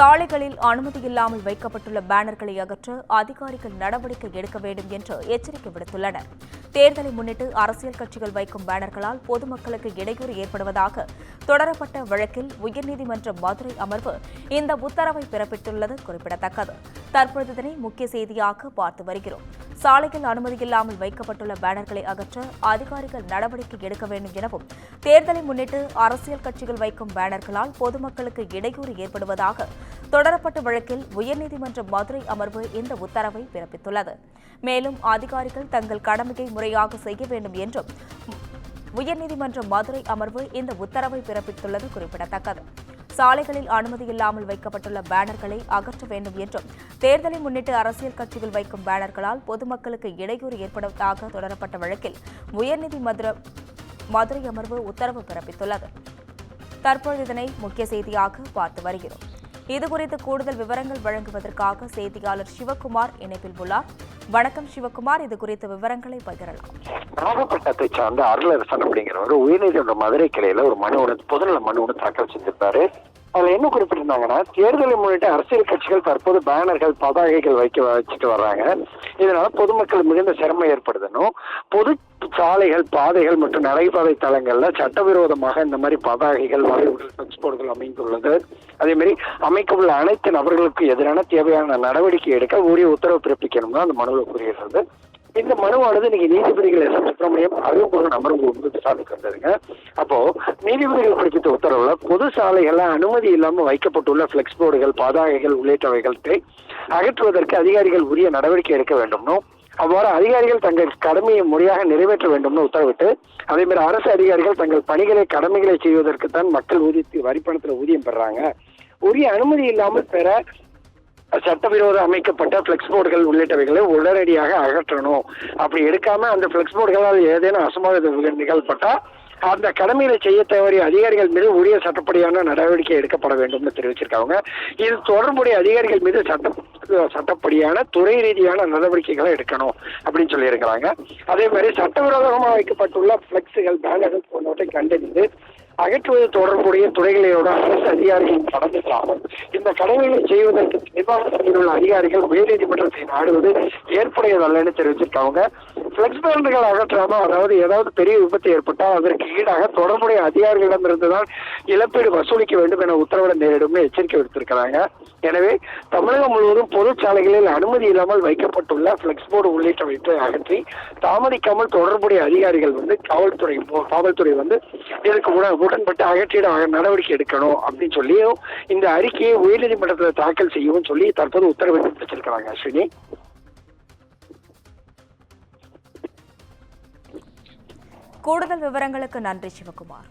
சாலைகளில் அனுமதியில்லாமல் வைக்கப்பட்டுள்ள பேனர்களை அகற்ற அதிகாரிகள் நடவடிக்கை எடுக்க வேண்டும் என்று எச்சரிக்கை விடுத்துள்ளனர். தேர்தலை முன்னிட்டு அரசியல் கட்சிகள் வைக்கும் பேனர்களால் பொதுமக்களுக்கு இடையூறு ஏற்படுவதாக தொடரப்பட்ட வழக்கில் உயர்நீதிமன்ற மதுரை அமர்வு இந்த உத்தரவை பிறப்பித்துள்ளது குறிப்பிடத்தக்கது. தற்போது இதனை முக்கிய செய்தியாக பார்த்து வருகிறோம். சாலையில் அனுமதியில்லாமல் வைக்கப்பட்டுள்ள பேனர்களை அகற்ற அதிகாரிகள் நடவடிக்கை எடுக்க வேண்டும் எனவும், தேர்தலை முன்னிட்டு அரசியல் கட்சிகள் வைக்கும் பேனர்களால் பொதுமக்களுக்கு இடையூறு ஏற்படுவதாக தொடரப்பட்ட வழக்கில் உயர்நீதிமன்ற மதுரை அமர்வு இந்த உத்தரவை பிறப்பித்துள்ளது. மேலும் அதிகாரிகள் தங்கள் கடமையை முறையாக செய்ய வேண்டும் என்றும் உயர்நீதிமன்ற மதுரை அமர்வு இந்த உத்தரவை பிறப்பித்துள்ளது குறிப்பிடத்தக்கது. சாலைகளில் அனுமதியில்லாமல் வைக்கப்பட்டுள்ள பேனர்களை அகற்ற வேண்டும் என்றும், தேர்தலை முன்னிட்டு அரசியல் கட்சிகள் வைக்கும் பேனர்களால் பொதுமக்களுக்கு இடையூறு ஏற்படுவதாக தொடரப்பட்ட வழக்கில் உயர்நீதிமன்ற மதுரை அமர்வு உத்தரவு பிறப்பித்துள்ளது. தற்போது இதனை முக்கிய செய்தியாக பார்த்து வருகிறோம். இதுகுறித்து கூடுதல் விவரங்கள் வழங்குவதற்காக செய்தியாளர் சிவகுமார் இணைப்பில் உள்ளார். வணக்கம் சிவகுமார், இது குறித்த விவரங்களை பகிரலாம். நாகப்பட்டினத்தை சார்ந்த அருளரசன் அப்படிங்கிறவர் உயர்நீதிமன்ற மதுரை கிளையில ஒரு பொதுநல மனு ஒன்று தாக்கல் செஞ்சிருந்தாரு. அதுல என்ன குறிப்பிட்டிருந்தாங்கன்னா, தேர்தலை முன்னிட்டு அரசியல் கட்சிகள் தற்போது பேனர்கள், பதாகைகள் வச்சுட்டு வர்றாங்க. இதனால பொதுமக்கள் மிகுந்த சிரமம் ஏற்படுதணும். பொது சாலைகள், பாதைகள் மற்றும் நடைபாதை தளங்கள்ல சட்டவிரோதமாக இந்த மாதிரி பதாகைகள், வளைவுகள், ஃபிளெக்ஸ் போர்டுகள் அமைந்துள்ளது. அதே மாதிரி அமைக்கவுள்ள அனைத்து நபர்களுக்கு எதிரான தேவையான நடவடிக்கை எடுக்க உரிய உத்தரவு பிறப்பிக்கணும்னு அந்த மனுவில் கூறுகிறது. இந்த மனுவானது இன்னைக்கு நீதிபதிகள் எஸ். எம். சுப்பிரமணியம் அருள்முருகன் அமர்வு விசாரணைக்கு வந்ததுங்க. அப்போ நீதிபதிகள் பிறப்பித்த உத்தரவுல பொது சாலைகள்ல அனுமதி இல்லாமல் வைக்கப்பட்டுள்ள பிளெக்ஸ் போர்டுகள், பதாகைகள் உள்ளிட்டவைகளை அகற்றுவதற்கு அதிகாரிகள் உரிய நடவடிக்கை எடுக்க வேண்டும்னும், அவ்வாறு அதிகாரிகள் தங்கள் கடமையை முறையாக நிறைவேற்ற வேண்டும்னு உத்தரவிட்டு, அதே மாதிரி அரசு அதிகாரிகள் தங்கள் கடமைகளை செய்வதற்கு தான் மக்கள் வரிப்பணத்துல ஊதியம் பெறாங்க. உரிய அனுமதி இல்லாமல் பெற சட்டவிரோத அமைக்கப்பட்ட பிளெக்ஸ் போர்டுகள் உள்ளிட்டவைகளை உடனடியாக அகற்றணும். அப்படி எடுக்காம அந்த பிளெக்ஸ் போர்டுகளால் ஏதேனும் அசம்பாவிதம் நிகழ்பட்டா அந்த கடமையில செய்ய தவறிய அதிகாரிகள் மீது உரிய சட்டப்படியான நடவடிக்கை எடுக்கப்பட வேண்டும் தெரிவிச்சிருக்காங்க. இது தொடர்புடைய அதிகாரிகள் மீது சட்டப்படியான துறை ரீதியான நடவடிக்கைகளை எடுக்கணும் அப்படின்னு சொல்லி இருக்கிறாங்க. அதே மாதிரி சட்டவிரோதமாக வைக்கப்பட்டுள்ள பிளெக்ஸுகள், பேனர்கள் போன்றவற்றை கண்டறிந்து அகற்றுவது தொடர்புடைய துறைகளோட அரசு அதிகாரிகளின் கடமைகளாகும். இந்த கடமைகளை செய்வதற்கு நிர்வாகத்தில் உள்ள அதிகாரிகள் உயர்நீதிமன்றத்தை நாடுவது ஏற்புடையதல்லன்னு தெரிவிச்சிருக்காங்க. பிளெக்ஸ் பேனர்கள் அகற்றாம, அதாவது ஏதாவது பெரிய விபத்து ஏற்பட்டால் அதற்கு ஈடாக தொடர்புடைய அதிகாரிகளிடமிருந்துதான் இழப்பீடு வசூலிக்க வேண்டும் என உத்தரவிட நேரிடும் எச்சரிக்கை விடுத்திருக்கிறாங்க. எனவே தமிழகம் முழுவதும் பொது சாலைகளில் அனுமதி இல்லாமல் வைக்கப்பட்டுள்ள பிளெக்ஸ் போர்டு உள்ளிட்டவற்றை அகற்றி தாமதிக்காமல் தொடர்புடைய அதிகாரிகள் காவல்துறை இதற்கு உடன்பட்டு அகற்றிட நடவடிக்கை எடுக்கணும் அப்படின்னு சொல்லி இந்த அறிக்கையை உயர்நீதிமன்றத்தில் தாக்கல் செய்யவும் சொல்லி தற்போது உத்தரவு பிடிச்சிருக்கிறாங்க. அஸ்வினி, கூடுதல் விவரங்களுக்கு நன்றி சிவகுமார்.